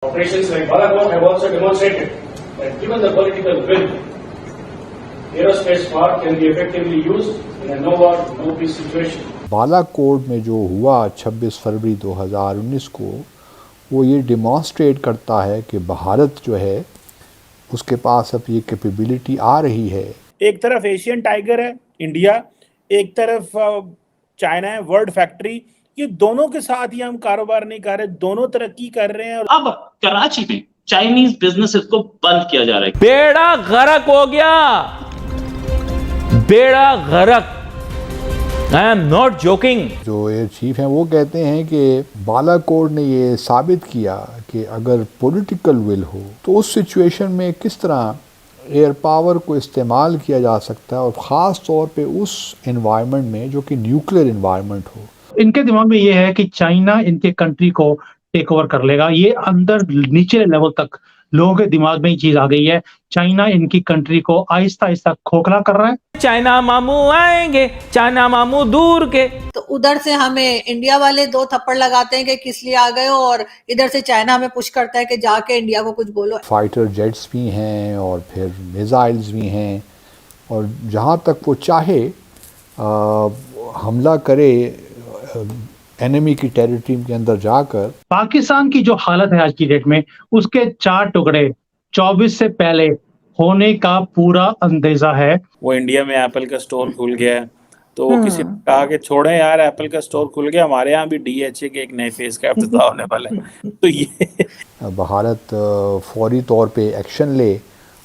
Operations like Balakot have also demonstrated that given the political will, aerospace power can be effectively used in a no-war, no-peace situation. Balakot में जो हुआ 26 फरवरी 2019 को, वो ये demonstrate करता है कि भारत जो है उसके पास अब ये कैपेबिलिटी आ रही है। एक तरफ एशियन टाइगर है इंडिया, एक तरफ चाइना है वर्ल्ड फैक्ट्री। ये दोनों के साथ ही हम कारोबार नहीं कर रहे, दोनों तरक्की कर रहे हैं। और अब कराची में चाइनीज बिजनेसेस को बंद किया जा रहा है। बेड़ा गर्क हो गया, बेड़ा गर्क। I am not joking. जो एयर चीफ हैं वो कहते हैं कि बालाकोट ने ये साबित किया कि अगर पॉलिटिकल विल हो तो उस सिचुएशन में किस तरह एयर पावर को इस्तेमाल किया जा सकता है, और ख़ास तौर पे उस एनवायरनमेंट में जो कि न्यूक्लियर एनवायरनमेंट हो। इनके दिमाग में ये है कि चाइना इनके कंट्री को टेक ओवर कर लेगा। ये अंदर नीचे लेवल तक लोगों के दिमाग में ये चीज आ गई है। चाइना इनकी कंट्री को आहिस्ता आहिस्ता खोखला कर रहा है। चाइना मामू आएंगे, चाइना मामू दूर के। तो उधर से हमें इंडिया वाले दो थप्पड़ लगाते हैं कि किस लिए आ गए हो, और इधर से चाइना हमें पुश करता है कि जाके इंडिया को कुछ बोलो। फाइटर जेट्स भी हैं और फिर मिसाइल्स भी हैं, और जहाँ तक वो चाहे हमला करे एनिमी की टेरिटरी के अंदर जाकर। पाकिस्तान की जो हालत है आज की डेट में, उसके 4 टुकड़े 24 से पहले होने का पूरा अंदेजा है। वो इंडिया में एप्पल का स्टोर खुल गया है, तो वो किसी ने कहा कि छोड़ें यार, एप्पल का स्टोर खुल गया, हमारे यहाँ भी DHA के एक नए फेज का इफ्तिताह होने वाला है। तो ये भारत फौरी तौर पे एक्शन ले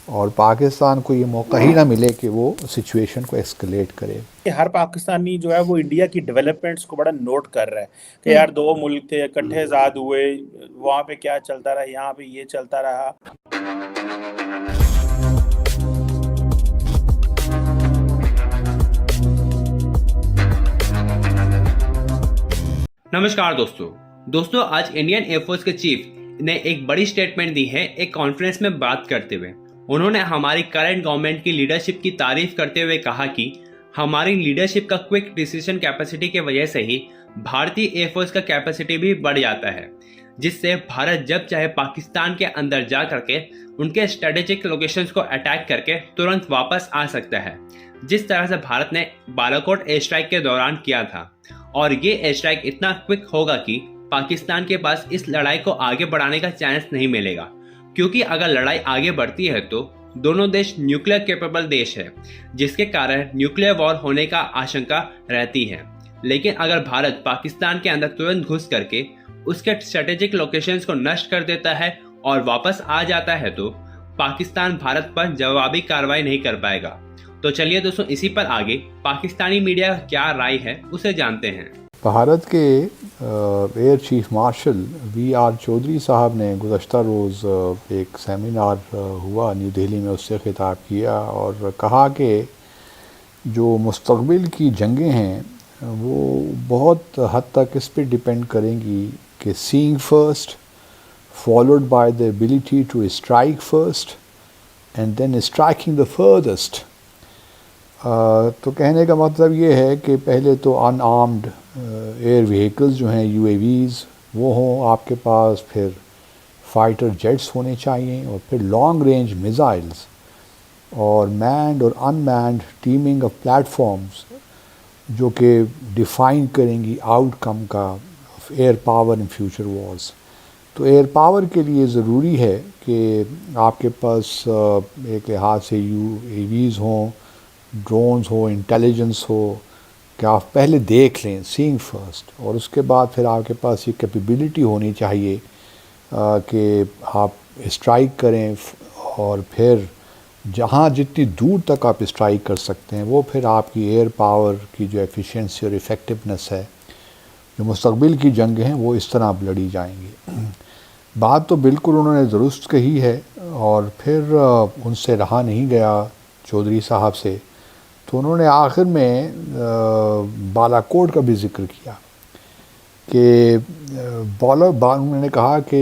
और पाकिस्तान को ये मौका ही ना मिले कि वो सिचुएशन को एस्केलेट करे। हर पाकिस्तानी जो है वो इंडिया की डेवलपमेंट्स को बड़ा नोट कर रहा है कि यार दो मुल्क थे, इकट्ठे आजाद हुए, वहाँ पे क्या चलता रहा, यहाँ पे ये चलता रहा। नमस्कार दोस्तों, आज इंडियन एयरफोर्स के चीफ ने एक बड़ी स्टेटमेंट दी है एक कॉन्फ्रेंस में बात करते हुए। उन्होंने हमारी करंट गवर्नमेंट की लीडरशिप की तारीफ करते हुए कहा कि हमारी लीडरशिप का क्विक डिसीजन कैपेसिटी की वजह से ही भारतीय एयरफोर्स का कैपेसिटी भी बढ़ जाता है, जिससे भारत जब चाहे पाकिस्तान के अंदर जा करके उनके स्ट्रेटेजिक लोकेशंस को अटैक करके तुरंत वापस आ सकता है, जिस तरह से भारत ने बालाकोट एयर स्ट्राइक के दौरान किया था। और ये एयर स्ट्राइक इतना क्विक होगा कि पाकिस्तान के पास इस लड़ाई को आगे बढ़ाने का चांस नहीं मिलेगा, क्योंकि अगर लड़ाई आगे बढ़ती है तो दोनों देश न्यूक्लियर कैपेबल देश है, जिसके कारण न्यूक्लियर वॉर होने का आशंका रहती है। लेकिन अगर भारत पाकिस्तान के अंदर तुरंत घुस करके उसके स्ट्रेटेजिक लोकेशंस को नष्ट कर देता है और वापस आ जाता है तो पाकिस्तान भारत पर जवाबी कार्रवाई नहीं कर पाएगा। तो चलिए दोस्तों, इसी पर आगे पाकिस्तानी मीडिया का क्या राय है उसे जानते हैं। भारत के air chief marshal VR Chaudhary साहब ने गुज़श्ता रोज़ एक सेमिनार हुआ न्यू दिल्ली में, उससे खिताब किया और कहा कि जो मुस्तक़बिल की जंगें हैं वो बहुत हद तक इस पे डिपेंड करेंगी कि seeing first followed by the ability to strike first and then striking the furthest. तो कहने का मतलब ये है कि पहले तो अनआर्म्ड एयर व्हीकल्स जो हैं UAVs वो हों आपके पास, फिर फाइटर जेट्स होने चाहिए, और फिर लॉन्ग रेंज मिसाइल्स और मैन्ड और अनमैन्ड टीमिंग ऑफ प्लेटफॉर्म्स जो कि डिफ़ाइन करेंगी आउटकम का air power in future Wars. तो एयर पावर के लिए ज़रूरी है कि आपके पास एक लिहाज से UAVs हों, ड्रोन्स हो, इंटेलिजेंस हो, कि आप पहले देख लें सीइंग फर्स्ट, और उसके बाद फिर आपके पास ये कैपेबिलिटी होनी चाहिए कि आप स्ट्राइक करें, और फिर जहाँ जितनी दूर तक आप स्ट्राइक कर सकते हैं वो फिर आपकी एयर पावर की जो एफिशिएंसी और इफ़ेक्टिवनेस है, जो मुस्तक़बिल की जंग हैं वो इस तरह अब लड़ी जाएंगी। बात तो बिल्कुल उन्होंने दुरुस्त कही है, और फिर उनसे रहा नहीं गया चौधरी साहब से, तो उन्होंने आखिर में बालाकोट का भी जिक्र किया कि उन्होंने कहा कि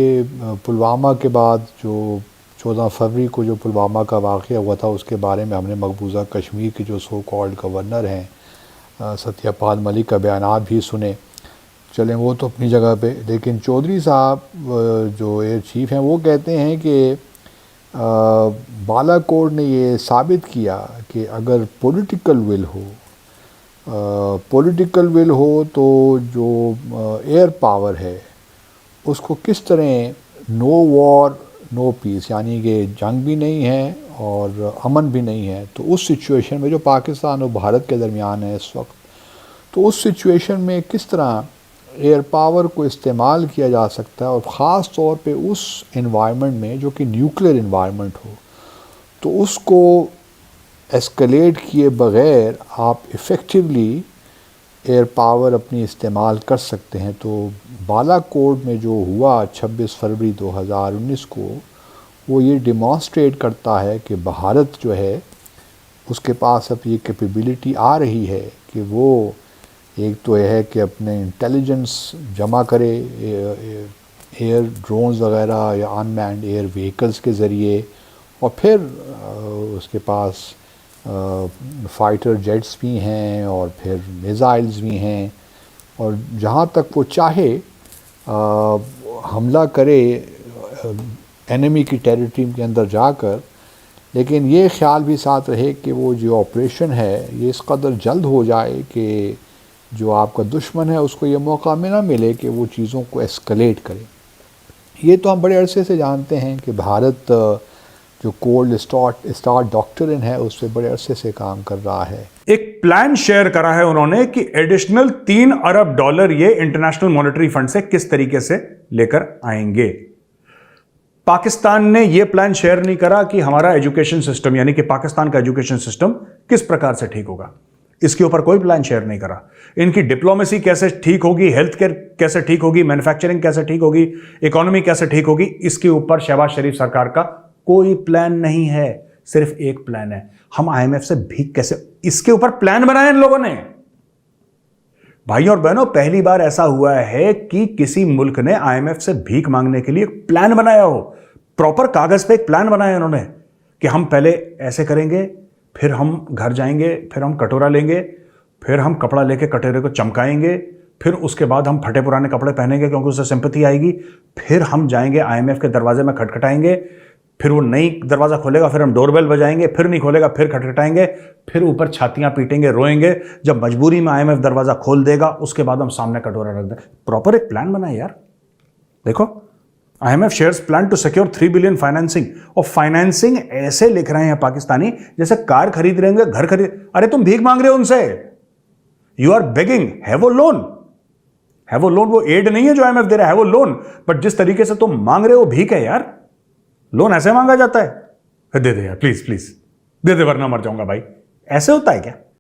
पुलवामा के बाद जो 14 फरवरी को जो पुलवामा का वाक़या हुआ था उसके बारे में हमने मकबूजा कश्मीर के जो सो कॉल्ड गवर्नर हैं सत्यपाल मलिक का बयानात भी सुने। चलें वो तो अपनी जगह पे, लेकिन चौधरी साहब जो एयर चीफ हैं वो कहते हैं कि बालाकोट ने ये साबित किया कि अगर पॉलिटिकल विल हो तो जो एयर पावर है उसको किस तरह नो वॉर नो पीस, यानी कि जंग भी नहीं है और अमन भी नहीं है, तो उस सिचुएशन में जो पाकिस्तान और भारत के दरमियान है इस वक्त, तो उस सिचुएशन में किस तरह एयर पावर को इस्तेमाल किया जा सकता है, और ख़ास तौर पे उस इन्वायरमेंट में जो कि न्यूक्लियर इन्वायरमेंट हो, तो उसको एस्केलेट किए बग़ैर आप इफ़ेक्टिवली एयर पावर अपनी इस्तेमाल कर सकते हैं। तो बालाकोट में जो हुआ 26 फरवरी 2019 को, वो ये डिमॉन्स्ट्रेट करता है कि भारत जो है उसके पास अब ये कैपेबिलिटी आ रही है कि वो एक तो यह है कि अपने इंटेलिजेंस जमा करे एयर ड्रोन्स वगैरह या अनमैन्ड एयर व्हीकल्स के ज़रिए, और फिर उसके पास फाइटर जेट्स भी हैं और फिर मिसाइल्स भी हैं, और जहाँ तक वो चाहे हमला करे एनिमी की टेरिटरी के अंदर जाकर, लेकिन ये ख्याल भी साथ रहे कि वो जो ऑपरेशन है ये इस कदर जल्द हो जाए कि जो आपका दुश्मन है उसको ये मौका में ना मिले कि वो चीज़ों को एस्केलेट करे। ये तो हम बड़े अरसे से जानते हैं कि भारत जो कोल्ड स्टार्ट डॉक्ट्रिन है उस पर बड़े अरसे से काम कर रहा है। एक प्लान शेयर करा है उन्होंने कि एडिशनल $3 अरब ये इंटरनेशनल मॉनेटरी फंड से किस तरीके से लेकर आएंगे। पाकिस्तान ने यह प्लान शेयर नहीं करा कि हमारा एजुकेशन सिस्टम, यानी कि पाकिस्तान का एजुकेशन सिस्टम किस प्रकार से ठीक होगा, इसके ऊपर कोई प्लान शेयर नहीं करा। इनकी डिप्लोमेसी कैसे ठीक होगी, हेल्थ केयर कैसे ठीक होगी, मैन्युफैक्चरिंग कैसे ठीक होगी, इकोनॉमी कैसे ठीक होगी, इसके ऊपर शहबाज शरीफ सरकार का कोई प्लान नहीं है। सिर्फ एक प्लान है, हम IMF से भीख कैसे, इसके ऊपर प्लान बनाया इन लोगों ने। भाइयों और बहनों, पहली बार ऐसा हुआ है कि किसी मुल्क ने IMF से भीख मांगने के लिए प्लान बनाया हो। प्रॉपर कागज पे एक प्लान बनाया इन्होंने कि हम पहले ऐसे करेंगे, फिर हम घर जाएंगे, फिर हम कटोरा लेंगे, फिर हम कपड़ा लेके कटोरे को चमकाएंगे, फिर उसके बाद हम फटे पुराने कपड़े पहनेंगे क्योंकि उससे सिंपैथी आएगी, फिर हम जाएंगे IMF के दरवाजे में खटखटाएंगे, फिर वो नहीं दरवाज़ा खोलेगा, फिर हम डोरबेल बजाएंगे, फिर नहीं खोलेगा, फिर खटखटाएंगे, फिर ऊपर छातियां पीटेंगे, रोएंगे। जब मजबूरी में IMF दरवाज़ा खोल देगा उसके बाद हम सामने कटोरा रख दें। प्रॉपर एक प्लान बना है यार। देखो, IMF shares plan to secure 3 billion financing, और फाइनेंसिंग ऐसे लिख रहे हैं पाकिस्तानी जैसे कार खरीद रहे होंगे, घर खरीद। अरे तुम भीख मांग रहे हो उनसे, यू आर बेगिंग, है वो लोन, है वो लोन, वो एड नहीं है जो IMF दे रहा है वो लोन। बट जिस तरीके से तुम मांग रहे हो भीख है यार। लोन ऐसे मांगा जाता है? दे दे यार, प्लीज प्लीज दे दे, वरना मर जाऊंगा भाई। ऐसे होता है क्या?